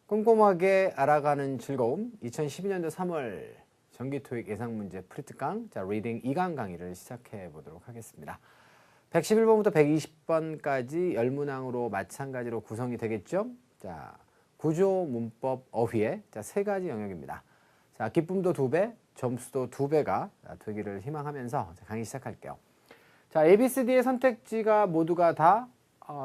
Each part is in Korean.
꼼꼼하게 알아가는 즐거움 2012년도 3월 정기토익 예상문제 프리트강 자 리딩 2강 강의를 시작해 보도록 하겠습니다. 111번부터 120번까지 열문항으로 마찬가지로 구성이 되겠죠. 자, 구조, 문법, 어휘의 세 가지 영역입니다. 자, 기쁨도 2배, 점수도 2배가 되기를 희망하면서 강의 시작할게요. 자, ABCD의 선택지가 모두가 다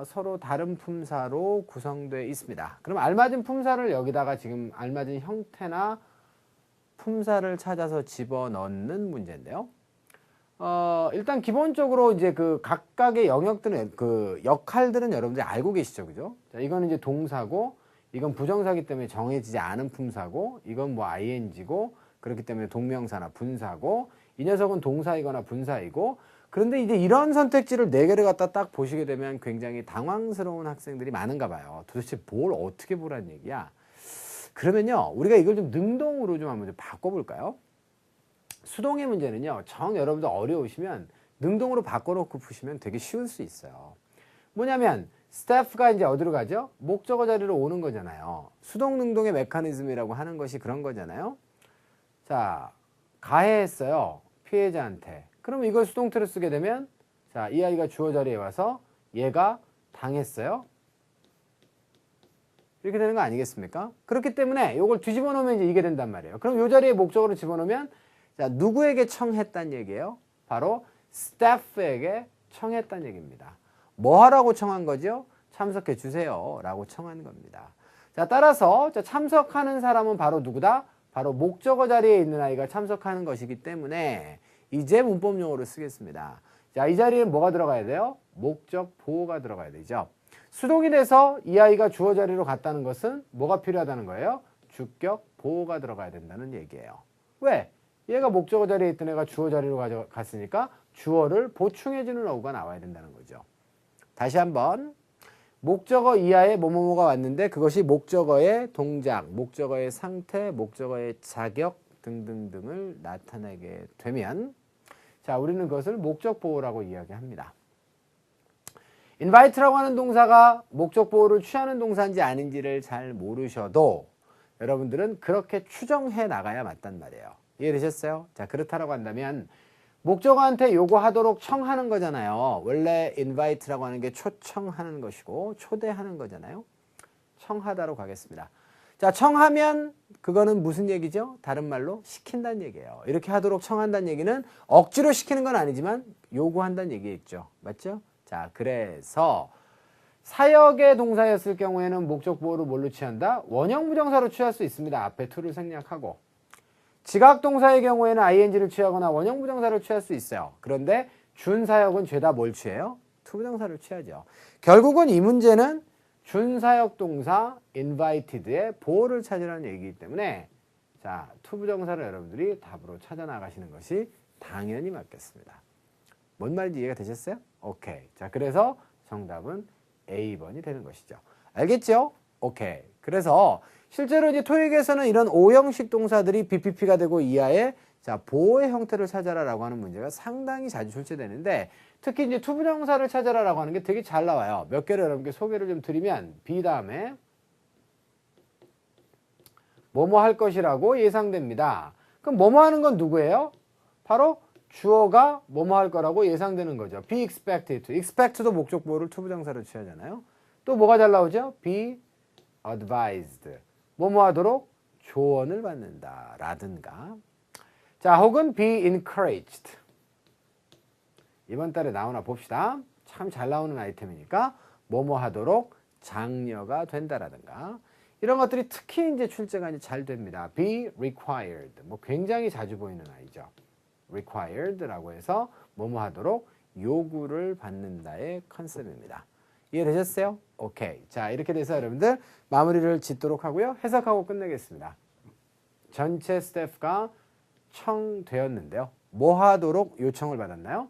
서로 다른 품사로 구성되어 있습니다. 그럼 알맞은 품사를 여기다가 지금 알맞은 형태나 품사를 찾아서 집어넣는 문제인데요. 일단 기본적으로 이제 그 각각의 영역들은 그 역할들은 여러분들이 알고 계시죠, 그죠? 자, 이거는 이제 동사고, 이건 부정사기 때문에 정해지지 않은 품사고, 이건 뭐 ing고, 그렇기 때문에 동명사나 분사고, 이 녀석은 동사이거나 분사이고. 그런데 이제 이런 선택지를 4개를 갖다 딱 보시게 되면 굉장히 당황스러운 학생들이 많은가 봐요. 도대체 뭘 어떻게 보란 얘기야? 그러면요, 우리가 이걸 좀 능동으로 좀 한번 바꿔볼까요? 수동의 문제는요, 여러분들 어려우시면 능동으로 바꿔놓고 푸시면 되게 쉬울 수 있어요. 뭐냐면 스태프가 이제 어디로 가죠? 목적어 자리로 오는 거잖아요. 수동 능동의 메커니즘이라고 하는 것이 그런 거잖아요. 자, 가해했어요, 피해자한테. 그럼 이걸 수동태로 쓰게 되면, 자, 이 아이가 주어 자리에 와서 얘가 당했어요. 이렇게 되는 거 아니겠습니까? 그렇기 때문에 이걸 뒤집어 놓으면 이제 이게 된단 말이에요. 그럼 이 자리에 목적어로 집어넣으면, 자, 누구에게 청했단 얘기예요? 바로 스태프에게 청했단 얘기입니다. 뭐 하라고 청한 거죠? 참석해 주세요 라고 청한 겁니다. 자, 따라서 참석하는 사람은 바로 누구다? 바로 목적어 자리에 있는 아이가 참석하는 것이기 때문에 이제 문법 용어를 쓰겠습니다. 자, 이 자리에는 뭐가 들어가야 돼요? 목적 보호가 들어가야 되죠. 수동이 돼서 이 아이가 주어 자리로 갔다는 것은 뭐가 필요하다는 거예요? 주격 보호가 들어가야 된다는 얘기예요. 왜? 얘가 목적어 자리에 있던 애가 주어 자리로 갔으니까 주어를 보충해주는 어구가 나와야 된다는 거죠. 다시 한번, 목적어 이하에 뭐뭐뭐가 왔는데 그것이 목적어의 동작, 목적어의 상태, 목적어의 자격 등등등을 나타내게 되면, 자, 우리는 그것을 목적 보호라고 이야기합니다. invite라고 하는 동사가 목적 보호를 취하는 동사인지 아닌지를 잘 모르셔도 여러분들은 그렇게 추정해 나가야 맞단 말이에요. 이해되셨어요? 자, 그렇다라고 한다면 목적어한테 요구하도록 청하는 거잖아요. 원래 invite라고 하는 게 초청하는 것이고 초대하는 거잖아요. 청하다로 가겠습니다. 자, 청하면 그거는 무슨 얘기죠? 다른 말로 시킨다는 얘기예요. 이렇게 하도록 청한다는 얘기는 억지로 시키는 건 아니지만 요구한다는 얘기겠죠. 맞죠? 자, 그래서 사역의 동사였을 경우에는 목적 보호를 뭘로 취한다? 원형 부정사로 취할 수 있습니다. 앞에 to를 생략하고. 지각 동사의 경우에는 ing를 취하거나 원형 부정사를 취할 수 있어요. 그런데 준사역은 죄다 뭘 취해요? to 부정사를 취하죠. 결국은 이 문제는 준사역 동사 invited의 보호를 찾으라는 얘기이기 때문에, 자, to 부정사를 여러분들이 답으로 찾아 나가시는 것이 당연히 맞겠습니다. 뭔 말인지 이해가 되셨어요? 오케이. 자, 그래서 정답은 A번이 되는 것이죠. 알겠죠? 오케이. 그래서 실제로 이제 토익에서는 이런 오형식 동사들이 BPP가 되고 이하에, 자, 보호의 형태를 찾아라라고 하는 문제가 상당히 자주 출제되는데, 특히 이제 투부정사를 찾아라라고 하는 게 되게 잘 나와요. 몇 개를 여러분께 소개를 좀 드리면, be 다음에 뭐뭐 할 것이라고 예상됩니다. 그럼 뭐뭐 하는 건 누구예요? 바로 주어가 뭐뭐 할 거라고 예상되는 거죠. be expected to. expect도 목적 보호를 투부정사로 취하잖아요. 또 뭐가 잘 나오죠? be advised. 뭐뭐 하도록 조언을 받는다 라든가. 자, 혹은 be encouraged. 이번 달에 나오나 봅시다. 참 잘 나오는 아이템이니까 뭐뭐 하도록 장려가 된다라든가. 이런 것들이 특히 이제 출제가 이제 잘 됩니다. be required. 뭐 굉장히 자주 보이는 아이죠. required라고 해서 뭐뭐 하도록 요구를 받는다의 컨셉입니다. 이해되셨어요? 오케이. 자, 이렇게 돼서 여러분들 마무리를 짓도록 하고요. 해석하고 끝내겠습니다. 전체 스태프가 청되었는데요. 뭐 하도록 요청을 받았나요?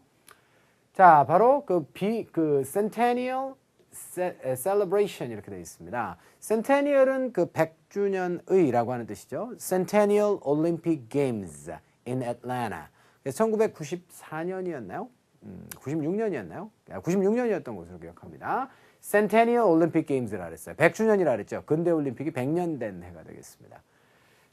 자, 바로 그 Centennial Celebration 이렇게 되어 있습니다. Centennial은 그 100주년의라고 하는 뜻이죠. Centennial Olympic Games in Atlanta. 1994년이었나요? 96년이었나요? 96년이었던 것으로 기억합니다. Centennial Olympic Games라 그랬어요. 100주년이라 그랬죠. 근대 올림픽이 100년 된 해가 되겠습니다.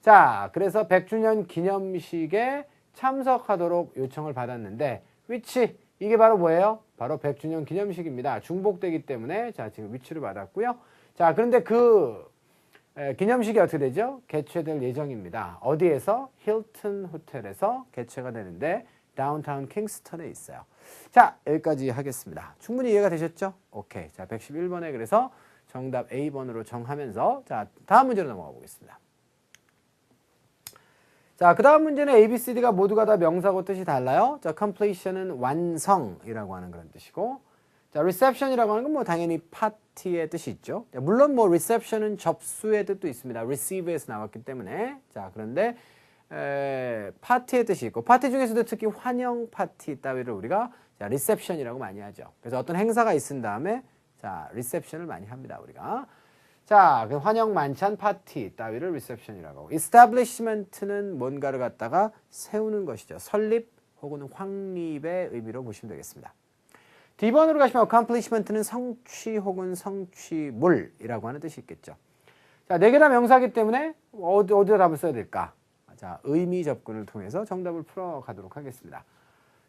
자, 그래서 100주년 기념식에 참석하도록 요청을 받았는데 위치 이게 바로 뭐예요? 바로 100주년 기념식입니다. 중복되기 때문에 자, 지금 위치를 받았고요. 자, 그런데 그 기념식이 어떻게 되죠? 개최될 예정입니다. 어디에서? 힐튼 호텔에서 개최가 되는데 다운타운 킹스턴에 있어요. 자, 여기까지 하겠습니다. 충분히 이해가 되셨죠? 오케이. 자, 111번에 그래서 정답 A번으로 정하면서 자, 다음 문제로 넘어가 보겠습니다. 자, 그 다음 문제는 A, B, C, D가 모두가 다 명사고 뜻이 달라요. 자, completion은 완성이라고 하는 그런 뜻이고, 자, reception이라고 하는 건 뭐 당연히 파티의 뜻이 있죠. 자, 물론 뭐 reception은 접수의 뜻도 있습니다. receive에서 나왔기 때문에. 자, 그런데 파티의 뜻이 있고, 파티 중에서도 특히 환영 파티 따위를 우리가 자, reception이라고 많이 하죠. 그래서 어떤 행사가 있은 다음에 자, reception을 많이 합니다, 우리가. 자, 그 환영 만찬 파티 따위를 reception이라고 하고, establishment는 뭔가를 갖다가 세우는 것이죠. 설립 혹은 확립의 의미로 보시면 되겠습니다. D번으로 가시면 accomplishment는 성취 혹은 성취물이라고 하는 뜻이 있겠죠. 자, 네 개 다 명사이기 때문에 어디다 답을 써야 될까? 자, 의미 접근을 통해서 정답을 풀어가도록 하겠습니다.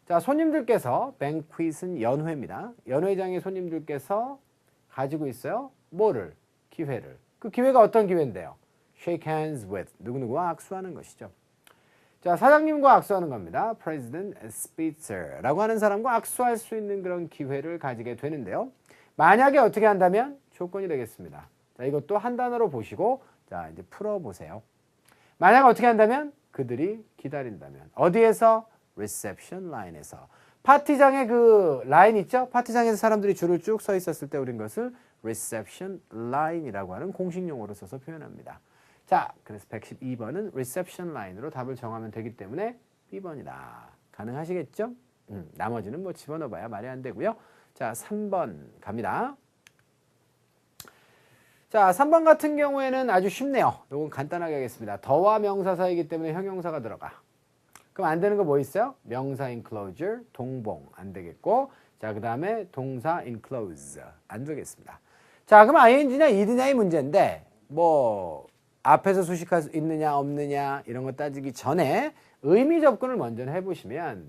자, 손님들께서 banquet은 연회입니다. 연회장의 손님들께서 가지고 있어요. 뭐를? 기회를. 그 기회가 어떤 기회인데요? shake hands with 누구누구와 악수하는 것이죠. 자, 사장님과 악수하는 겁니다. President Spitzer라고 하는 사람과 악수할 수 있는 그런 기회를 가지게 되는데요. 만약에 어떻게 한다면 조건이 되겠습니다. 자, 이것도 한 단어로 보시고 자, 이제 풀어보세요. 만약 어떻게 한다면 그들이 기다린다면 어디에서? reception line에서. 파티장에 그 라인 있죠? 파티장에서 사람들이 줄을 쭉 서 있었을 때 우린 것을 reception line이라고 하는 공식 용어로 써서 표현합니다. 자, 그래서 112번은 reception line으로 답을 정하면 되기 때문에 B번이다. 가능하시겠죠? 나머지는 뭐 집어넣어봐야 말이 안 되고요. 자, 3번 갑니다. 자, 3번 같은 경우에는 아주 쉽네요. 이건 간단하게 하겠습니다. 더와 명사 사이기 때문에 형용사가 들어가. 그럼 안 되는 거 뭐 있어요? 명사 enclosure, 동봉 안 되겠고, 자, 그 다음에 동사 enclose 안 되겠습니다. 자, 그럼 ing냐 ed냐의 문제인데 뭐 앞에서 수식할 수 있느냐 없느냐 이런 거 따지기 전에 의미 접근을 먼저 해보시면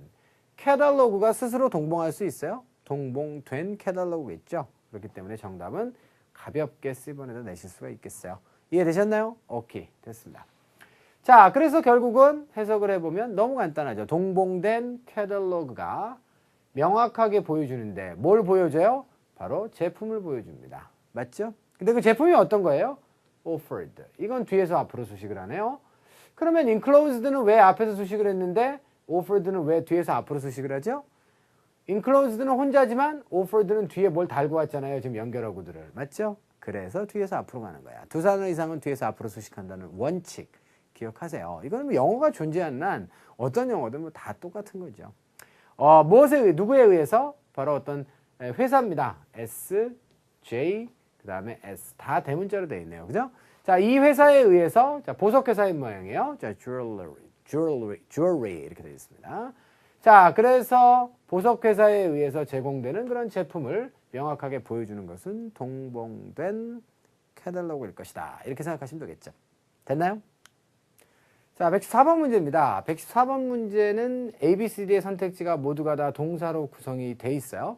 캐탈로그가 스스로 동봉할 수 있어요? 동봉된 캐탈로그겠죠. 그렇기 때문에 정답은 가볍게 C번에다 내실 수가 있겠어요. 이해되셨나요? 오케이, 됐습니다. 자, 그래서 결국은 해석을 해보면 너무 간단하죠. 동봉된 캐탈로그가 명확하게 보여주는데 뭘 보여줘요? 바로 제품을 보여줍니다. 맞죠? 근데 그 제품이 어떤 거예요? offered. 이건 뒤에서 앞으로 수식을 하네요. 그러면 enclosed는 왜 앞에서 수식을 했는데 offered는 왜 뒤에서 앞으로 수식을 하죠? enclosed는 혼자지만 offered는 뒤에 뭘 달고 왔잖아요. 지금 연결어구들을. 맞죠? 그래서 뒤에서 앞으로 가는 거야. 두 단어 이상은 뒤에서 앞으로 수식한다는 원칙 기억하세요. 이거는 뭐 영어가 존재하는 한 어떤 영어든 뭐 다 똑같은 거죠. 누구에 의해서? 바로 어떤 회사입니다. S, J, 그 다음에 S 다 대문자로 되어 있네요. 그죠? 자, 이 회사에 의해서 자, 보석회사인 모양이에요. 자, jewelry 이렇게 되어 있습니다. 자, 그래서 보석회사에 의해서 제공되는 그런 제품을 명확하게 보여주는 것은 동봉된 캐탈로그일 것이다. 이렇게 생각하시면 되겠죠. 됐나요? 자, 114번 문제입니다. 114번 문제는 A, B, C, D의 선택지가 모두가 다 동사로 구성이 돼 있어요.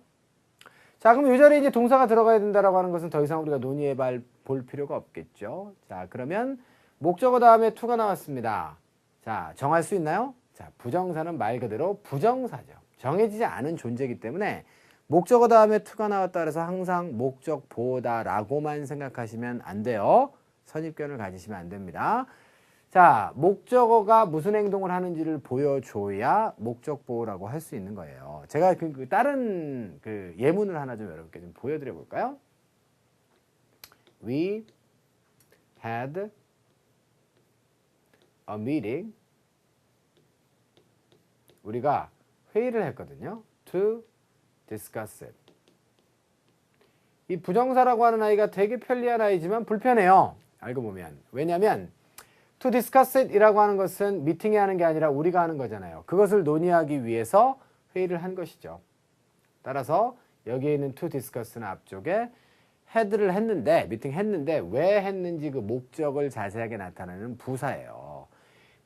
자, 그럼 이 자리에 이제 동사가 들어가야 된다라고 하는 것은 더 이상 우리가 논의해 볼 필요가 없겠죠. 자, 그러면 목적어 다음에 to가 나왔습니다. 자, 정할 수 있나요? 자, 부정사는 말 그대로 부정사죠. 정해지지 않은 존재이기 때문에 목적어 다음에 to가 나왔다 그래서 항상 목적보다라고만 생각하시면 안 돼요. 선입견을 가지시면 안 됩니다. 자, 목적어가 무슨 행동을 하는지를 보여줘야 목적보호라고 할 수 있는 거예요. 제가 다른 예문을 하나 좀 여러분께 좀 보여드려 볼까요? We had a meeting. 우리가 회의를 했거든요. To discuss it. 이 부정사라고 하는 아이가 되게 편리한 아이지만 불편해요. 알고 보면. 왜냐하면 to discuss it 이라고 하는 것은 미팅에 하는 게 아니라 우리가 하는 거잖아요. 그것을 논의하기 위해서 회의를 한 것이죠. 따라서 여기에 있는 to discuss는 앞쪽에 had를 했는데, 미팅 했는데 왜 했는지 그 목적을 자세하게 나타내는 부사예요.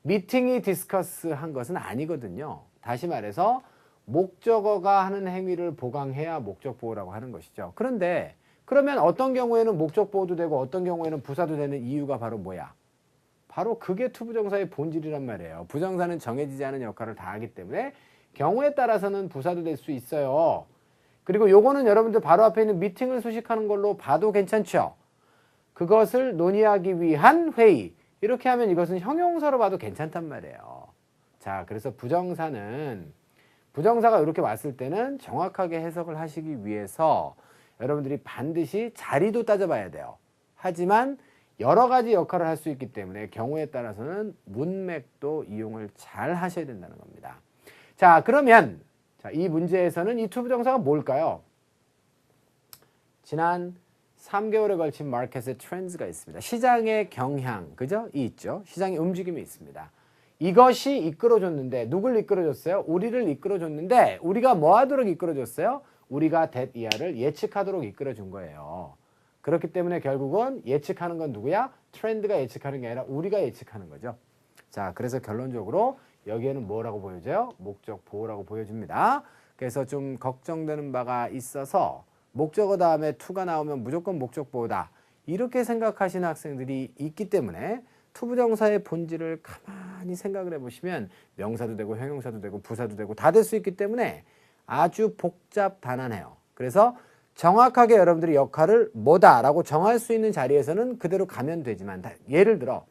미팅이 디스커스 한 것은 아니거든요. 다시 말해서 목적어가 하는 행위를 보강해야 목적 보호라고 하는 것이죠. 그런데 그러면 어떤 경우에는 목적 보호도 되고 어떤 경우에는 부사도 되는 이유가 바로 뭐야? 바로 그게 투부정사의 본질이란 말이에요. 부정사는 정해지지 않은 역할을 다 하기 때문에 경우에 따라서는 부사도 될 수 있어요. 그리고 요거는 여러분들 바로 앞에 있는 미팅을 수식하는 걸로 봐도 괜찮죠. 그것을 논의하기 위한 회의. 이렇게 하면 이것은 형용사로 봐도 괜찮단 말이에요. 자, 그래서 부정사가 이렇게 왔을 때는 정확하게 해석을 하시기 위해서 여러분들이 반드시 자리도 따져봐야 돼요. 하지만 여러 가지 역할을 할 수 있기 때문에 경우에 따라서는 문맥도 이용을 잘 하셔야 된다는 겁니다. 자, 그러면 이 문제에서는 이 투부정사가 뭘까요? 지난 3개월에 걸친 마켓의 트렌드가 있습니다. 시장의 경향, 그죠? 이 있죠. 시장의 움직임이 있습니다. 이것이 이끌어줬는데 누굴 이끌어줬어요? 우리를 이끌어줬는데 우리가 뭐 하도록 이끌어줬어요? 우리가 that 이하를 예측하도록 이끌어준 거예요. 그렇기 때문에 결국은 예측하는 건 누구야? 트렌드가 예측하는 게 아니라 우리가 예측하는 거죠. 자, 그래서 결론적으로 여기에는 뭐라고 보여져요? 목적 보호라고 보여줍니다. 그래서 좀 걱정되는 바가 있어서 목적어 다음에 to가 나오면 무조건 목적 보호다. 이렇게 생각하시는 학생들이 있기 때문에 투부정사의 본질을 가만히 생각을 해보시면 명사도 되고 형용사도 되고 부사도 되고 다 될 수 있기 때문에 아주 복잡 단안해요. 그래서 정확하게 여러분들이 역할을 뭐다라고 정할 수 있는 자리에서는 그대로 가면 되지만 예를 들어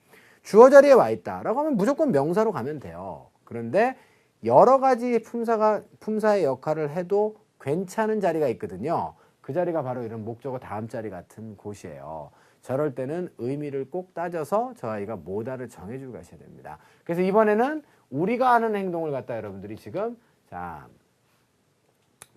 주어 자리에 와 있다라고 하면 무조건 명사로 가면 돼요. 그런데 여러 가지 품사의 역할을 해도 괜찮은 자리가 있거든요. 그 자리가 바로 이런 목적어 다음 자리 같은 곳이에요. 저럴 때는 의미를 꼭 따져서 저 아이가 뭐다를 정해주고 가셔야 됩니다. 그래서 이번에는 우리가 하는 행동을 갖다 여러분들이 지금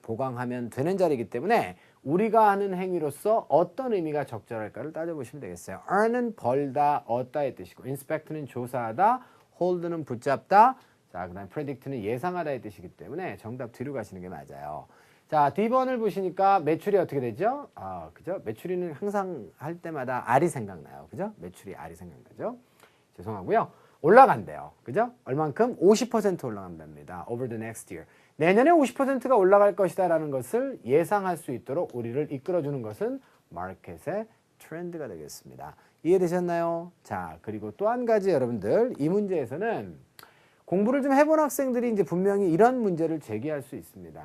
보강하면 되는 자리이기 때문에 우리가 하는 행위로서 어떤 의미가 적절할까를 따져보시면 되겠어요. earn은 벌다, 얻다의 뜻이고 inspect는 조사하다, hold는 붙잡다, 자, 그 다음에 predict는 예상하다의 뜻이기 때문에 정답 뒤로 가시는 게 맞아요. 자, D번을 보시니까 매출이 어떻게 되죠? 그죠? 매출이는 항상 할 때마다 R이 생각나요. 그죠? 매출이 R이 생각나죠? 죄송하고요. 올라간대요. 그죠? 얼만큼? 50% 올라간답니다. over the next year. 내년에 50%가 올라갈 것이다 라는 것을 예상할 수 있도록 우리를 이끌어주는 것은 마켓의 트렌드가 되겠습니다. 이해되셨나요? 자, 그리고 또 한 가지 여러분들 이 문제에서는 공부를 좀 해본 학생들이 이제 분명히 이런 문제를 제기할 수 있습니다.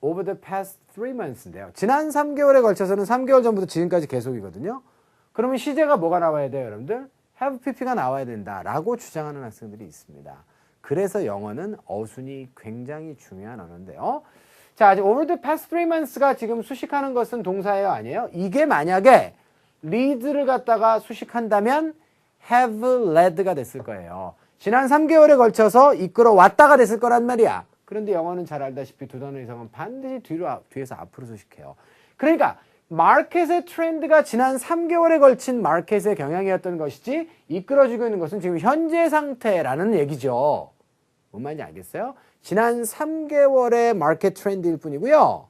Over the past 3 months인데요. 지난 3개월에 걸쳐서는 3개월 전부터 지금까지 계속이거든요. 그러면 시제가 뭐가 나와야 돼요, 여러분들? have pp가 나와야 된다라고 주장하는 학생들이 있습니다. 그래서 영어는 어순이 굉장히 중요한 언어인데요. 자, over the past 3 months가 지금 수식하는 것은 동사예요, 아니에요? 이게 만약에 lead를 갖다가 수식한다면 have led가 됐을 거예요. 지난 3개월에 걸쳐서 이끌어왔다가 됐을 거란 말이야. 그런데 영어는 잘 알다시피 두 단어 이상은 반드시 뒤에서 앞으로 수식해요. 그러니까 마켓의 트렌드가 지난 3개월에 걸친 마켓의 경향이었던 것이지 이끌어주고 있는 것은 지금 현재 상태라는 얘기죠. 뭔 말인지 알겠어요? 지난 3개월의 마켓 트렌드일 뿐이고요.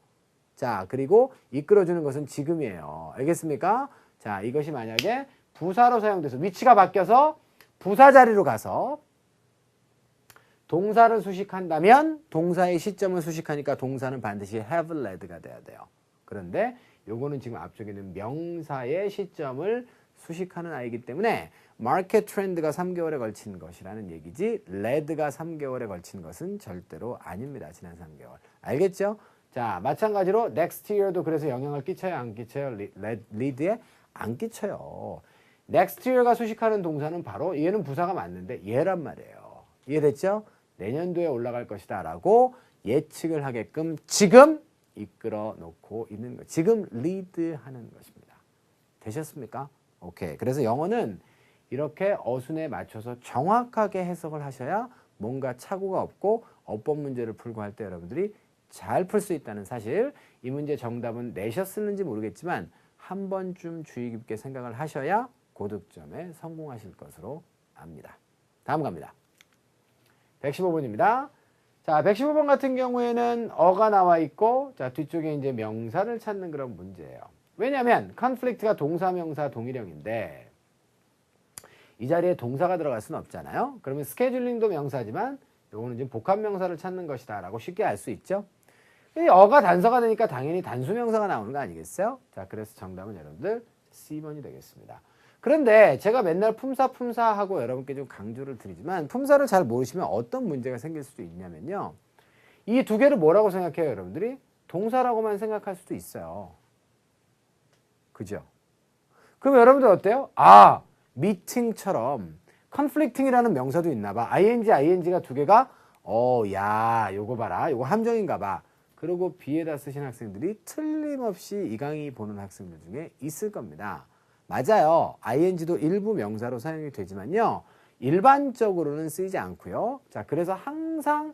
자, 그리고 이끌어주는 것은 지금이에요. 알겠습니까? 자, 이것이 만약에 부사로 사용돼서 위치가 바뀌어서 부사 자리로 가서 동사를 수식한다면 동사의 시점을 수식하니까 동사는 반드시 have led가 돼야 돼요. 그런데 요거는 지금 앞쪽에 있는 명사의 시점을 수식하는 아이기 때문에 마켓 트렌드가 3개월에 걸친 것이라는 얘기지 led가 3개월에 걸친 것은 절대로 아닙니다. 지난 3개월. 알겠죠? 자, 마찬가지로 next year도 그래서 영향을 끼쳐요? 안 끼쳐요? lead에? 안 끼쳐요. next year가 수식하는 동사는 바로 얘는 부사가 맞는데 얘란 말이에요. 이해됐죠? 내년도에 올라갈 것이다 라고 예측을 하게끔 지금 이끌어 놓고 있는 것. 지금 리드하는 것입니다. 되셨습니까? 오케이. 그래서 영어는 이렇게 어순에 맞춰서 정확하게 해석을 하셔야 뭔가 착오가 없고 어법 문제를 풀고 할 때 여러분들이 잘 풀 수 있다는 사실. 이 문제 정답은 내셨을는지 모르겠지만 한 번쯤 주의 깊게 생각을 하셔야 고득점에 성공하실 것으로 압니다. 다음 갑니다. 115번입니다. 자, 115번 같은 경우에는 어가 나와 있고, 자, 뒤쪽에 이제 명사를 찾는 그런 문제예요. 왜냐하면 conflict가 동사, 명사, 동일형인데 이 자리에 동사가 들어갈 수는 없잖아요. 그러면 스케줄링도 명사지만 요거는 지금 복합 명사를 찾는 것이다 라고 쉽게 알 수 있죠. 어가 단서가 되니까 당연히 단수 명사가 나오는 거 아니겠어요? 자, 그래서 정답은 여러분들 C번이 되겠습니다. 그런데 제가 맨날 품사 하고 여러분께 좀 강조를 드리지만 품사를 잘 모르시면 어떤 문제가 생길 수도 있냐면요. 이 두 개를 뭐라고 생각해요, 여러분들이? 동사라고만 생각할 수도 있어요. 그죠? 그럼 여러분들 어때요? 아, meeting처럼 conflicting이라는 명사도 있나 봐. ing가 두 개가 야, 요거 봐라. 요거 함정인가 봐. 그리고 B에다 쓰신 학생들이 틀림없이 이 강의 보는 학생들 중에 있을 겁니다. 맞아요. ing도 일부 명사로 사용이 되지만요. 일반적으로는 쓰이지 않고요. 자, 그래서 항상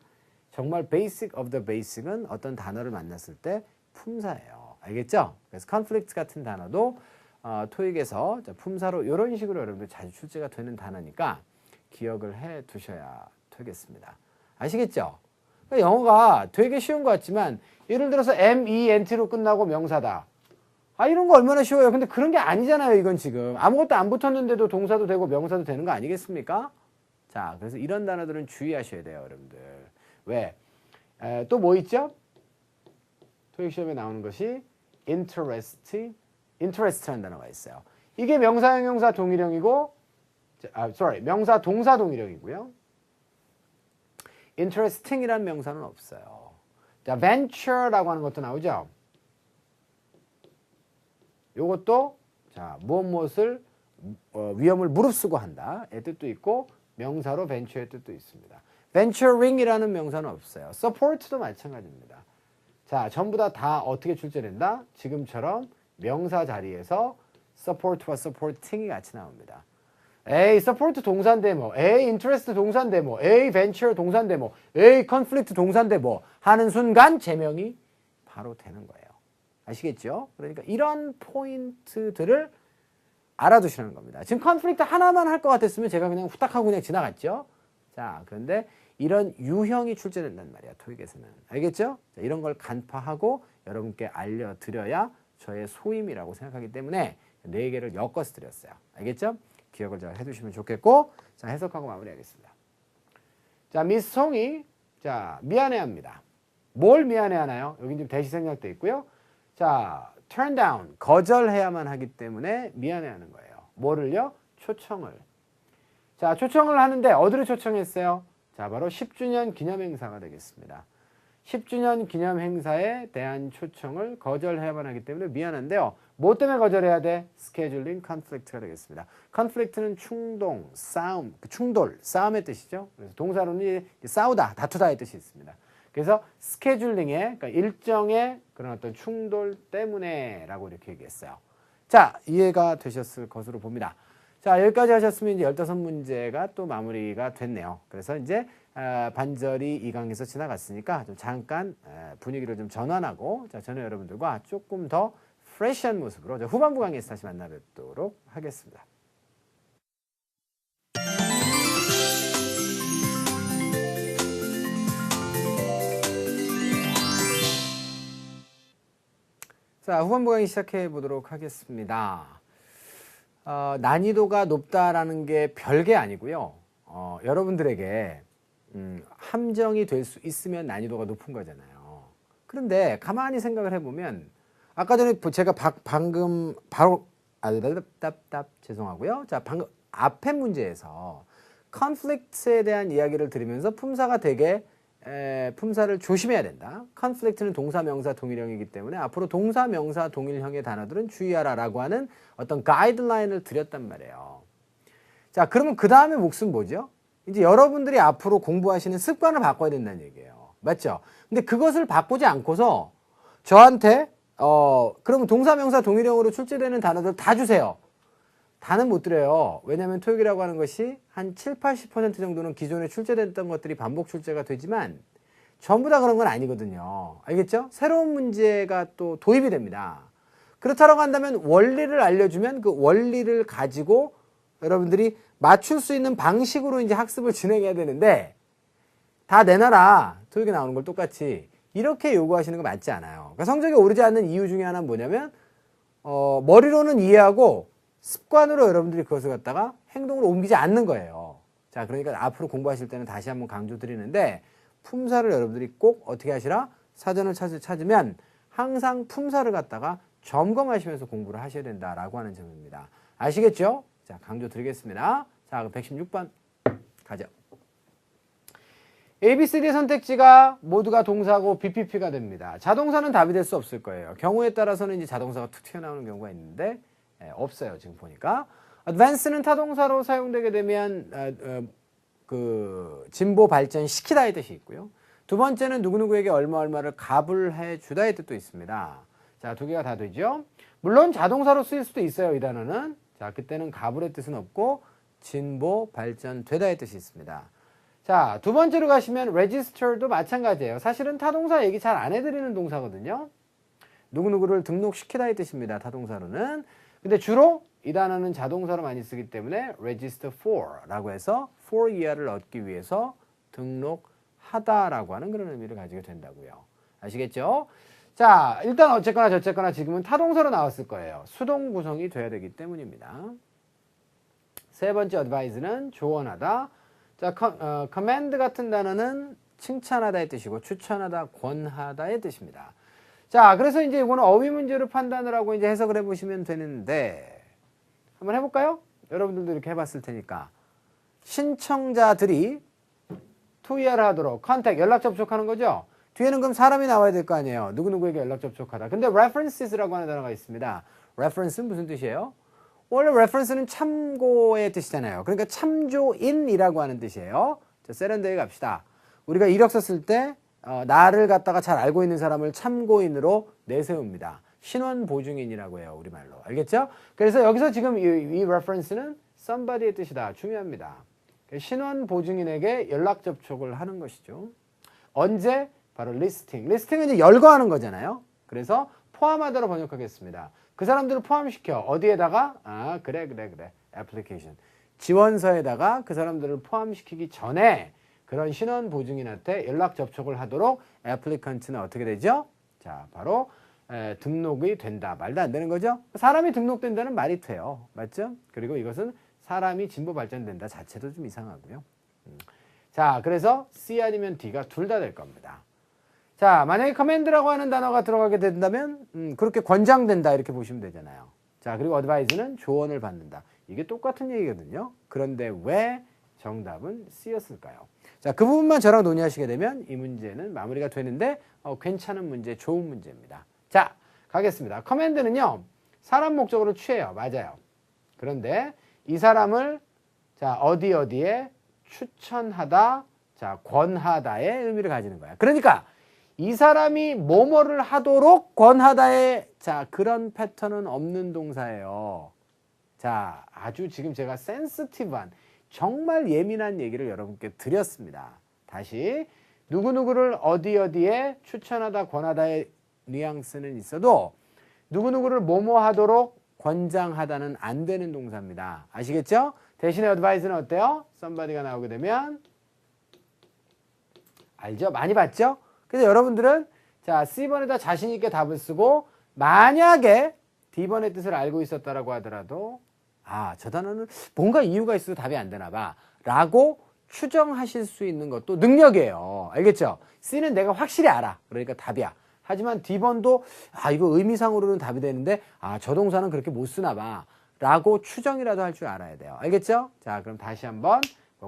정말 basic of the basic은 어떤 단어를 만났을 때 품사예요. 알겠죠? 그래서 conflict 같은 단어도 토익에서 품사로 이런 식으로 여러분들 자주 출제가 되는 단어니까 기억을 해 두셔야 되겠습니다. 아시겠죠? 그러니까 영어가 되게 쉬운 것 같지만 예를 들어서 MENT로 끝나고 명사다. 아, 이런 거 얼마나 쉬워요. 근데 그런 게 아니잖아요. 이건 지금 아무것도 안 붙었는데도 동사도 되고 명사도 되는 거 아니겠습니까? 자, 그래서 이런 단어들은 주의하셔야 돼요, 여러분들. 왜? 또 뭐 있죠? 토익 시험에 나오는 것이 interest라는 단어가 있어요. 이게 명사, 형용사, 동일형이고, 명사, 동사, 동일형이고요. interesting이라는 명사는 없어요. 자, venture라고 하는 것도 나오죠. 요것도 자, 무엇을 위험을 무릅쓰고 한다의 뜻도 있고 명사로 venture의 뜻도 있습니다. venturing이라는 명사는 없어요. support도 마찬가지입니다. 자, 전부 다 어떻게 출제된다? 지금처럼 명사 자리에서 support와 supporting이 같이 나옵니다. 에이, support 동사인데 뭐, 에이, interest 동사인데 뭐, 에이, venture 동사인데 뭐, 에이, conflict 동사인데 뭐 하는 순간 제명이 바로 되는 거예요. 아시겠죠? 그러니까 이런 포인트들을 알아두시는 겁니다. 지금 conflict 하나만 할 것 같았으면 제가 그냥 후딱 하고 그냥 지나갔죠? 자, 그런데 이런 유형이 출제된단 말이야, 토익에서는. 알겠죠? 자, 이런 걸 간파하고 여러분께 알려드려야 저의 소임이라고 생각하기 때문에 4개를 엮어서 드렸어요. 알겠죠? 기억을 잘 해두시면 좋겠고, 자, 해석하고 마무리하겠습니다. 자, 미스 송이, 자, 미안해합니다. 뭘 미안해하나요? 여기 지금 대시 생략돼 있고요. 자, turn down, 거절해야만 하기 때문에 미안해하는 거예요. 뭐를요? 초청을. 자, 초청을 하는데 어디로 초청했어요? 자, 바로 10주년 기념행사가 되겠습니다. 10주년 기념행사에 대한 초청을 거절해야만 하기 때문에 미안한데요. 뭐 때문에 거절해야 돼? 스케줄링 컨플릭트가 되겠습니다. 컨플릭트는 충동, 싸움, 충돌, 싸움의 뜻이죠. 그래서 동사로는 싸우다, 다투다의 뜻이 있습니다. 그래서 스케줄링의, 그러니까 일정의 그런 어떤 충돌 때문에 라고 이렇게 얘기했어요. 자, 이해가 되셨을 것으로 봅니다. 자, 여기까지 하셨으면 이제 15문제가 또 마무리가 됐네요. 그래서 이제 반절이 이 강에서 지나갔으니까 좀 잠깐 분위기를 좀 전환하고, 자, 저는 여러분들과 조금 더 프레시한 모습으로 후반부 강의에서 다시 만나 뵙도록 하겠습니다. 자, 후반부 강의 시작해 보도록 하겠습니다. 난이도가 높다라는 게 별게 아니고요. 여러분들에게 함정이 될 수 있으면 난이도가 높은 거잖아요. 그런데 가만히 생각을 해보면 아까 전에 제가 방금 바로 죄송하고요. 자, 방금 앞에 문제에서 컨플릭트에 대한 이야기를 들으면서 품사가 되게 품사를 조심해야 된다. 컨플릭트는 동사, 명사, 동일형이기 때문에 앞으로 동사, 명사, 동일형의 단어들은 주의하라라고 하는 어떤 가이드라인을 드렸단 말이에요. 자, 그러면 그 다음에 몫은 뭐죠? 이제 여러분들이 앞으로 공부하시는 습관을 바꿔야 된다는 얘기예요. 맞죠? 근데 그것을 바꾸지 않고서 저한테 그러면 동사, 명사, 동일형으로 출제되는 단어들 다 주세요. 다는 못 드려요. 왜냐하면 토익이라고 하는 것이 한 7, 80% 정도는 기존에 출제됐던 것들이 반복 출제가 되지만 전부 다 그런 건 아니거든요. 알겠죠? 새로운 문제가 또 도입이 됩니다. 그렇다고 한다면 원리를 알려주면 그 원리를 가지고 여러분들이 맞출 수 있는 방식으로 이제 학습을 진행해야 되는데 다 내놔라. 토익에 나오는 걸 똑같이 이렇게 요구하시는 거 맞지 않아요. 그러니까 성적이 오르지 않는 이유 중에 하나는 뭐냐면 머리로는 이해하고 습관으로 여러분들이 그것을 갖다가 행동으로 옮기지 않는 거예요. 자, 그러니까 앞으로 공부하실 때는 다시 한번 강조 드리는데 품사를 여러분들이 꼭 어떻게 하시라? 사전을 찾으면 항상 품사를 갖다가 점검하시면서 공부를 하셔야 된다라고 하는 점입니다. 아시겠죠? 자, 강조 드리겠습니다. 자, 116번 가죠. A, B, C, D 선택지가 모두가 동사고 BPP가 됩니다. 자동사는 답이 될 수 없을 거예요. 경우에 따라서는 이제 자동사가 툭 튀어나오는 경우가 있는데 없어요. 지금 보니까. advance는 타동사로 사용되게 되면 그 진보 발전 시키다의 뜻이 있고요. 두 번째는 누구누구에게 얼마를 값을 해주다의 뜻도 있습니다. 자, 두 개가 다 되죠. 물론 자동사로 쓰일 수도 있어요. 이 단어는. 자, 그때는 값을의 뜻은 없고 진보 발전되다의 뜻이 있습니다. 자, 두 번째로 가시면 register도 마찬가지예요. 사실은 타동사 얘기 잘 안 해드리는 동사거든요. 누구누구를 등록시키다의 뜻입니다. 타동사로는. 근데 주로 이 단어는 자동사로 많이 쓰기 때문에 register for라고 해서 for 이하를 얻기 위해서 등록하다라고 하는 그런 의미를 가지게 된다고요. 아시겠죠? 자, 일단 어쨌거나 저쨌거나 지금은 타동사로 나왔을 거예요. 수동 구성이 돼야 되기 때문입니다. 세 번째 advise는 조언하다. 자, command 같은 단어는 칭찬하다의 뜻이고 추천하다, 권하다의 뜻입니다. 자, 그래서 이제 이거는 어휘 문제로 판단을 하고 이제 해석을 해보시면 되는데 한번 해볼까요? 여러분들도 이렇게 해봤을 테니까 신청자들이 투이하를 하도록 contact, 연락 접촉하는 거죠. 뒤에는 그럼 사람이 나와야 될 거 아니에요. 누구누구에게 연락 접촉하다. 근데 references라고 하는 단어가 있습니다. reference는 무슨 뜻이에요? 원래 reference는 참고의 뜻이잖아요. 그러니까 참조인이라고 하는 뜻이에요. 자, 세련되게 갑시다. 우리가 이력 썼을 때 나를 갖다가 잘 알고 있는 사람을 참고인으로 내세웁니다. 신원 보증인이라고 해요. 우리말로. 알겠죠? 그래서 여기서 지금 이 reference는 somebody의 뜻이다. 중요합니다. 신원 보증인에게 연락 접촉을 하는 것이죠. 언제? 바로 listing. listing은 이제 열거하는 거잖아요. 그래서 포함하다로 번역하겠습니다. 그 사람들을 포함시켜. 어디에다가? 그래. application. 지원서에다가 그 사람들을 포함시키기 전에 그런 신원 보증인한테 연락 접촉을 하도록 applicant는 어떻게 되죠? 자, 바로 등록이 된다. 말도 안 되는 거죠? 사람이 등록된다는 말이 돼요. 맞죠? 그리고 이것은 사람이 진보 발전된다 자체도 좀 이상하고요. 자, 그래서 C 아니면 D가 둘 다 될 겁니다. 자, 만약에 command라고 하는 단어가 들어가게 된다면 그렇게 권장된다 이렇게 보시면 되잖아요. 자, 그리고 advise는 조언을 받는다. 이게 똑같은 얘기거든요. 그런데 왜 정답은 C였을까요? 자, 그 부분만 저랑 논의하시게 되면 이 문제는 마무리가 되는데 괜찮은 문제, 좋은 문제입니다. 자, 가겠습니다. command는요. 사람 목적으로 취해요. 맞아요. 그런데 이 사람을 자, 어디에 추천하다, 자, 권하다의 의미를 가지는 거야. 그러니까 이 사람이 뭐뭐를 하도록 권하다의 자, 그런 패턴은 없는 동사예요. 자, 아주 지금 제가 센시티브한 정말 예민한 얘기를 여러분께 드렸습니다. 다시 누구누구를 어디에 추천하다, 권하다의 뉘앙스는 있어도 누구누구를 뭐뭐 하도록 권장하다는 안 되는 동사입니다. 아시겠죠? 대신에 advise는 어때요? somebody가 나오게 되면 알죠? 많이 봤죠? 그래서 여러분들은 자, C번에다 자신 있게 답을 쓰고 만약에 D번의 뜻을 알고 있었다라고 하더라도 저 단어는 뭔가 이유가 있어서 답이 안 되나 봐 라고 추정하실 수 있는 것도 능력이에요. 알겠죠? C는 내가 확실히 알아. 그러니까 답이야. 하지만 D번도 이거 의미상으로는 답이 되는데 저 동사는 그렇게 못 쓰나 봐 라고 추정이라도 할 줄 알아야 돼요. 알겠죠? 자, 그럼 다시 한번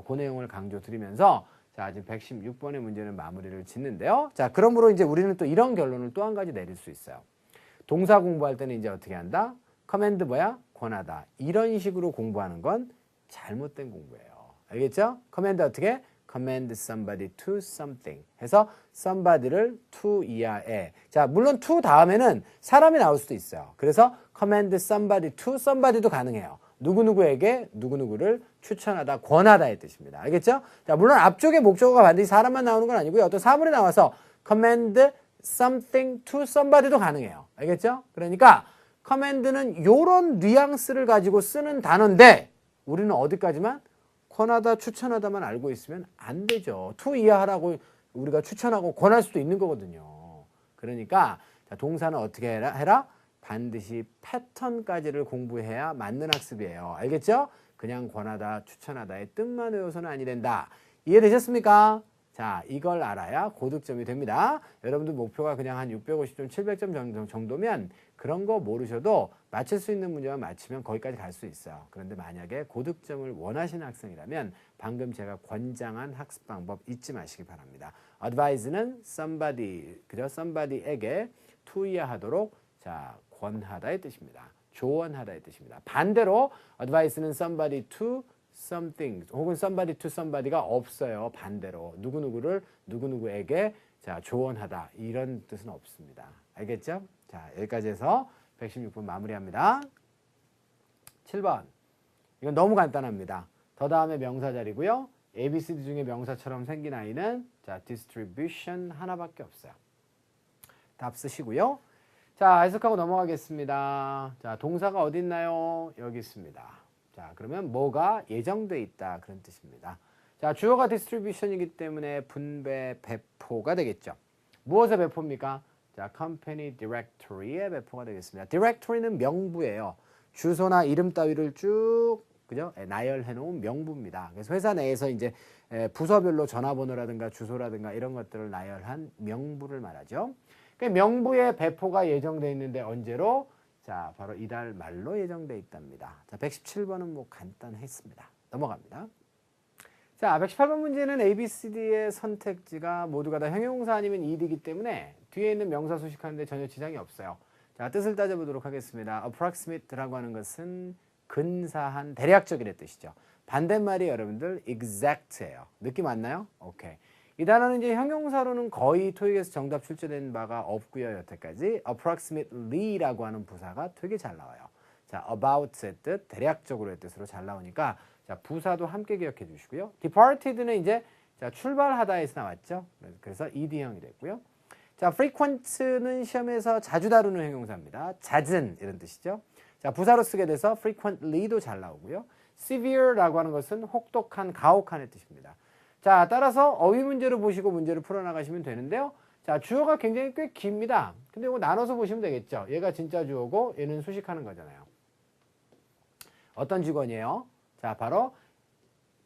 그 내용을 강조드리면서 자, 지금 116번의 문제는 마무리를 짓는데요. 자, 그러므로 이제 우리는 또 이런 결론을 또 한 가지 내릴 수 있어요. 동사 공부할 때는 이제 어떻게 한다? 커맨드 뭐야? 권하다. 이런 식으로 공부하는 건 잘못된 공부예요. 알겠죠? 커맨드 어떻게? command somebody to something 해서 somebody를 to 이하에. 자, 물론 to 다음에는 사람이 나올 수도 있어요. 그래서 command somebody to somebody도 가능해요. 누구누구에게 누구누구를 추천하다, 권하다의 뜻입니다. 알겠죠? 자, 물론 앞쪽에 목적어가 반드시 사람만 나오는 건 아니고요. 어떤 사물이 나와서 command something to somebody도 가능해요. 알겠죠? 그러니까 command는 요런 뉘앙스를 가지고 쓰는 단어인데 우리는 어디까지만? 권하다, 추천하다만 알고 있으면 안 되죠. to 이하라고 우리가 추천하고 권할 수도 있는 거거든요. 그러니까 자, 동사는 어떻게 해라? 반드시 패턴까지를 공부해야 맞는 학습이에요. 알겠죠? 그냥 권하다, 추천하다의 뜻만 외워서는 아니 된다. 이해되셨습니까? 자, 이걸 알아야 고득점이 됩니다. 여러분들 목표가 그냥 한 650점, 700점 정도면 그런 거 모르셔도 맞출 수 있는 문제만 맞추면 거기까지 갈 수 있어요. 그런데 만약에 고득점을 원하시는 학생이라면 방금 제가 권장한 학습 방법 잊지 마시기 바랍니다. advise는 somebody, 그죠? somebody에게 투여하도록 자, 권하다의 뜻입니다. 조언하다의 뜻입니다. 반대로 advice는 somebody to something 혹은 somebody to somebody가 없어요. 반대로 누구누구에게 자, 조언하다 이런 뜻은 없습니다. 알겠죠? 자, 여기까지 해서 116번 마무리합니다. 7번. 이건 너무 간단합니다. 더 다음에 명사 자리고요. ABCD 중에 명사처럼 생긴 아이는 자, distribution 하나밖에 없어요. 답 쓰시고요. 자, 해석하고 넘어가겠습니다. 자, 동사가 어디 있나요? 여기 있습니다. 자, 그러면 뭐가 예정돼 있다 그런 뜻입니다. 자, 주어가 distribution이기 때문에 분배, 배포가 되겠죠. 무엇의 배포입니까? 자, company directory의 배포가 되겠습니다. directory는 명부예요. 주소나 이름 따위를 쭉 그죠? 나열해 놓은 명부입니다. 그래서 회사 내에서 이제 부서별로 전화번호라든가 주소라든가 이런 것들을 나열한 명부를 말하죠. 그러니까 명부의 배포가 예정돼 있는데 언제로? 자, 바로 이달 말로 예정돼 있답니다. 자, 117번은 뭐 간단했습니다. 넘어갑니다. 자, 118번 문제는 ABCD의 선택지가 모두가 다 형용사 아니면 ed이기 때문에 뒤에 있는 명사 수식하는데 전혀 지장이 없어요. 자, 뜻을 따져보도록 하겠습니다. approximate라고 하는 것은 근사한, 대략적이란 뜻이죠. 반대말이 여러분들 exact예요. 느낌 왔나요? 오케이. 이 단어는 이제 형용사로는 거의 토익에서 정답 출제된 바가 없고요. 여태까지 approximately라고 하는 부사가 되게 잘 나와요. 자, about의 뜻, 대략적으로의 뜻으로 잘 나오니까 자, 부사도 함께 기억해 주시고요. departed는 이제 자, 출발하다에서 나왔죠. 그래서 ed형이 됐고요. 자, frequent는 시험에서 자주 다루는 형용사입니다. 잦은 이런 뜻이죠. 자, 부사로 쓰게 돼서 frequently도 잘 나오고요. severe라고 하는 것은 혹독한, 가혹한의 뜻입니다. 자, 따라서 어휘 문제를 보시고 문제를 풀어나가시면 되는데요. 자, 주어가 굉장히 꽤 깁니다. 근데 이거 나눠서 보시면 되겠죠. 얘가 진짜 주어고 얘는 수식하는 거잖아요. 어떤 직원이에요? 자, 바로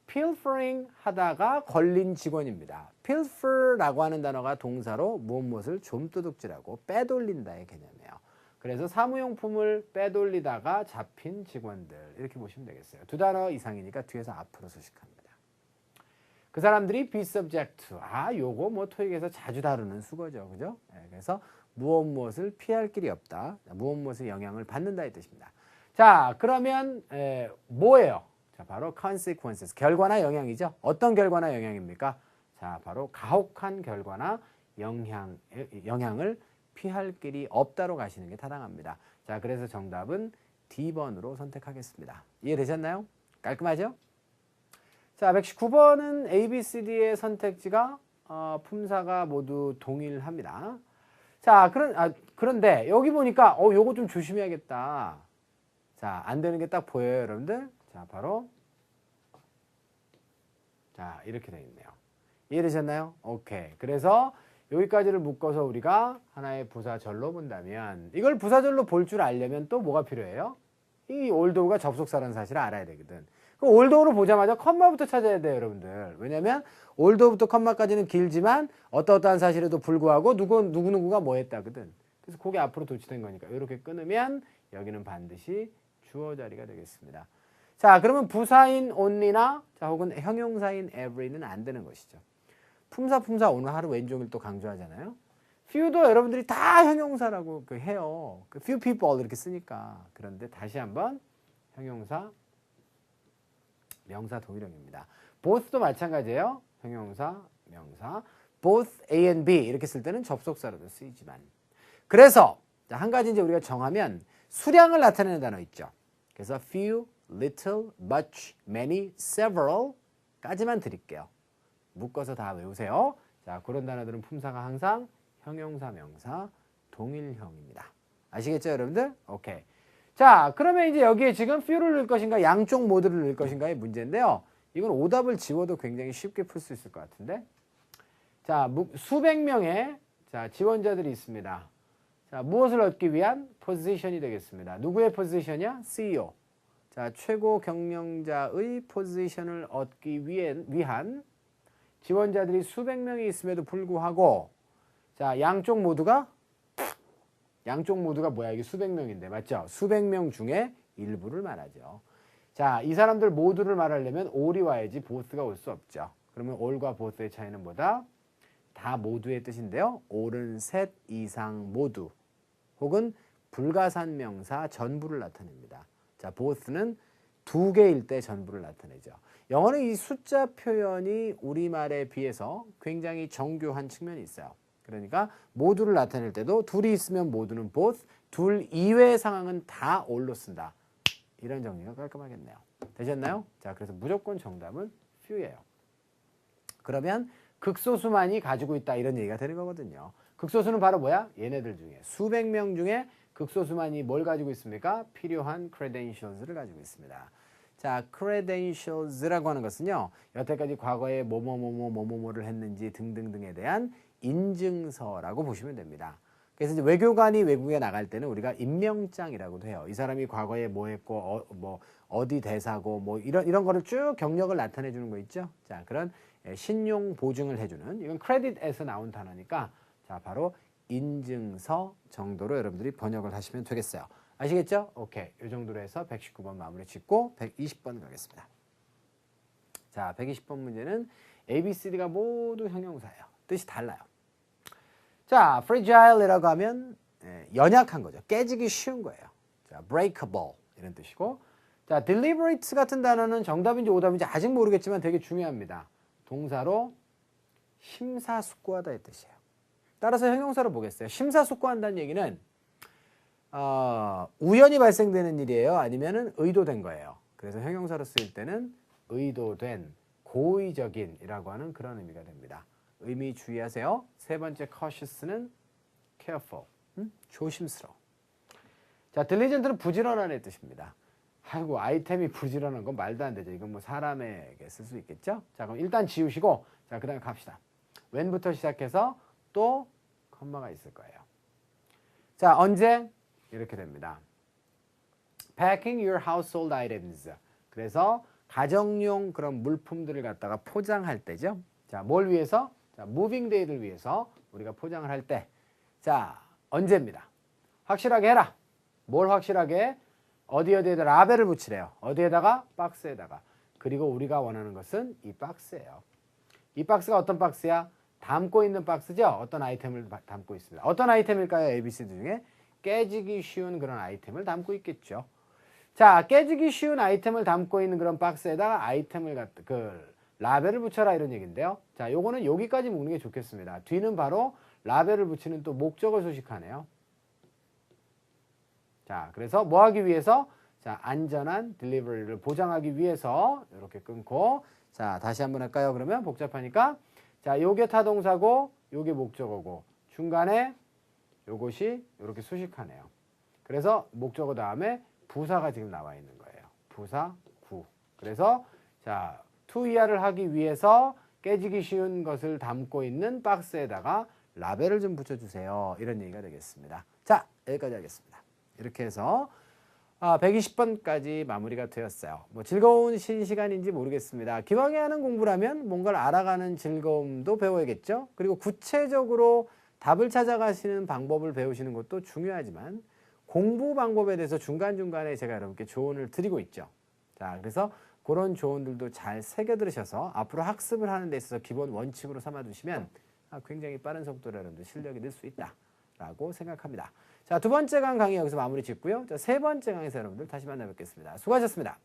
pilfering 하다가 걸린 직원입니다. pilfer라고 하는 단어가 동사로 무엇을 좀도둑질하고 빼돌린다의 개념이에요. 그래서 사무용품을 빼돌리다가 잡힌 직원들 이렇게 보시면 되겠어요. 두 단어 이상이니까 뒤에서 앞으로 수식합니다. 그 사람들이 be subject to 요거 뭐 토익에서 자주 다루는 수거죠. 그죠? 네, 그래서 무엇을 피할 길이 없다. 무엇을 영향을 받는다의 뜻입니다. 자, 그러면 뭐예요? 자, 바로 consequences, 결과나 영향이죠. 어떤 결과나 영향입니까? 자, 바로 가혹한 결과나 영향을 피할 길이 없다로 가시는 게 타당합니다. 자, 그래서 정답은 D번으로 선택하겠습니다. 이해되셨나요? 깔끔하죠? 자, 119번은 ABCD의 선택지가 품사가 모두 동일합니다. 자, 그런데 여기 보니까 요거 좀 조심해야겠다. 자, 안 되는 게 딱 보여요, 여러분들. 자, 바로 자, 이렇게 되어 있네요. 이해되셨나요? 오케이. 그래서 여기까지를 묶어서 우리가 하나의 부사절로 본다면 이걸 부사절로 볼 줄 알려면 또 뭐가 필요해요? 이 올도우가 접속사라는 사실을 알아야 되거든. 그 올도우를 보자마자 컴마부터 찾아야 돼요, 여러분들. 왜냐면 올도우부터 컴마까지는 길지만 어떠한 사실에도 불구하고 누구누구가 뭐 했다거든. 그래서 그게 앞으로 도치된 거니까 이렇게 끊으면 여기는 반드시 주어 자리가 되겠습니다. 자, 그러면 부사인 only나 자, 혹은 형용사인 every는 안 되는 것이죠. 품사 오늘 하루 왼종일 또 강조하잖아요. few도 여러분들이 다 형용사라고 해요. few people 이렇게 쓰니까. 그런데 다시 한번 형용사, 명사 동일형입니다. both도 마찬가지예요. 형용사, 명사. both A and B 이렇게 쓸 때는 접속사로도 쓰이지만. 그래서 한 가지 이제 우리가 정하면 수량을 나타내는 단어 있죠. 그래서 few, little, much, many, several까지만 드릴게요. 묶어서 다 외우세요. 자, 그런 단어들은 품사가 항상 형용사, 명사, 동일형입니다. 아시겠죠, 여러분들? 오케이. 자, 그러면 이제 여기에 지금 few를 넣을 것인가, 양쪽 모두를 넣을 것인가의 문제인데요. 이건 오답을 지워도 굉장히 쉽게 풀 수 있을 것 같은데. 자, 수백 명의 자, 지원자들이 있습니다. 자, 무엇을 얻기 위한 포지션이 되겠습니다. 누구의 포지션이야? CEO. 자, 최고 경영자의 포지션을 얻기 위한 지원자들이 수백 명이 있음에도 불구하고 자, 양쪽 모두가 뭐야? 이게 수백 명인데 맞죠? 수백 명 중에 일부를 말하죠. 자, 이 사람들 모두를 말하려면 all이 와야지 both가 올 수 없죠. 그러면 all과 both의 차이는 뭐다? 다 모두의 뜻인데요. all은 셋 이상 모두 혹은 불가산명사 전부를 나타냅니다. 자, both는 두 개일 때 전부를 나타내죠. 영어는 이 숫자 표현이 우리말에 비해서 굉장히 정교한 측면이 있어요. 그러니까 모두를 나타낼 때도 둘이 있으면 모두는 both, 둘 이외의 상황은 다 all로 쓴다. 이런 정리가 깔끔하겠네요. 되셨나요? 자, 그래서 무조건 정답은 few예요. 그러면 극소수만이 가지고 있다 이런 얘기가 되는 거거든요. 극소수는 바로 뭐야? 얘네들 중에 수백 명 중에 극소수만이 뭘 가지고 있습니까? 필요한 credentials를 가지고 있습니다. 자, credentials라고 하는 것은요. 여태까지 과거에 뭐뭐를 했는지 등등등에 대한 인증서라고 보시면 됩니다. 그래서 이제 외교관이 외국에 나갈 때는 우리가 임명장이라고도 해요. 이 사람이 과거에 뭐 했고 어디 대사고 뭐 이런 거를 쭉 경력을 나타내 주는 거 있죠. 자, 그런 신용 보증을 해주는 이건 크레딧에서 나온 단어니까 자, 바로 인증서 정도로 여러분들이 번역을 하시면 되겠어요. 아시겠죠? 오케이. 이 정도로 해서 119번 마무리 짓고 120번 가겠습니다. 자, 120번 문제는 A, B, C, D가 모두 형용사예요. 뜻이 달라요. 자, fragile이라고 하면 연약한 거죠. 깨지기 쉬운 거예요. 자, breakable 이런 뜻이고 자, deliberate 같은 단어는 정답인지 오답인지 아직 모르겠지만 되게 중요합니다. 동사로 심사숙고하다의 뜻이에요. 따라서 형용사로 보겠어요. 심사숙고한다는 얘기는 우연히 발생되는 일이에요? 아니면은 의도된 거예요? 그래서 형용사로 쓰일 때는 의도된, 고의적인이라고 하는 그런 의미가 됩니다. 의미 주의하세요. 세 번째 cautious는 careful, 조심스러워. 자, diligent는 부지런한의 뜻입니다. 아이고, 아이템이 부지런한 건 말도 안 되죠. 이건 뭐 사람에게 쓸 수 있겠죠? 자, 그럼 일단 지우시고, 자, 그 다음에 갑시다. when부터 시작해서 또 컴마가 있을 거예요. 자, 언제? 이렇게 됩니다. packing your household items. 그래서 가정용 그런 물품들을 갖다가 포장할 때죠. 자, 뭘 위해서? 자, moving day를 위해서 우리가 포장을 할 때. 자, 언제입니다. 확실하게 해라. 뭘 확실하게? 어디에다 라벨을 붙이래요. 어디에다가? 박스에다가. 그리고 우리가 원하는 것은 이 박스예요. 이 박스가 어떤 박스야? 담고 있는 박스죠. 어떤 아이템을 담고 있습니다. 어떤 아이템일까요? ABCD 중에 깨지기 쉬운 그런 아이템을 담고 있겠죠. 자, 깨지기 쉬운 아이템을 담고 있는 그런 박스에다가 아이템을 라벨을 붙여라 이런 얘기인데요. 자, 요거는 여기까지 묶는 게 좋겠습니다. 뒤는 바로 라벨을 붙이는 또 목적을 소식하네요. 자, 그래서 뭐 하기 위해서? 자, 안전한 딜리버리를 보장하기 위해서 이렇게 끊고 자, 다시 한번 할까요? 그러면 복잡하니까 자, 요게 타동사고 요게 목적어고 중간에 요것이 이렇게 수식하네요. 그래서 목적어 다음에 부사가 지금 나와 있는 거예요. 부사, 구. 그래서 자, 투이하를 하기 위해서 깨지기 쉬운 것을 담고 있는 박스에다가 라벨을 좀 붙여주세요. 이런 얘기가 되겠습니다. 자, 여기까지 하겠습니다. 이렇게 해서 120번까지 마무리가 되었어요. 뭐 즐거운 시간인지 모르겠습니다. 기왕에 하는 공부라면 뭔가를 알아가는 즐거움도 배워야겠죠. 그리고 구체적으로 답을 찾아가시는 방법을 배우시는 것도 중요하지만 공부 방법에 대해서 중간중간에 제가 여러분께 조언을 드리고 있죠. 자, 그래서 그런 조언들도 잘 새겨 들으셔서 앞으로 학습을 하는 데 있어서 기본 원칙으로 삼아두시면 굉장히 빠른 속도로 여러분들 실력이 늘 수 있다라고 생각합니다. 자, 두 번째 강의 여기서 마무리 짓고요. 자, 세 번째 강의에서 여러분들 다시 만나 뵙겠습니다. 수고하셨습니다.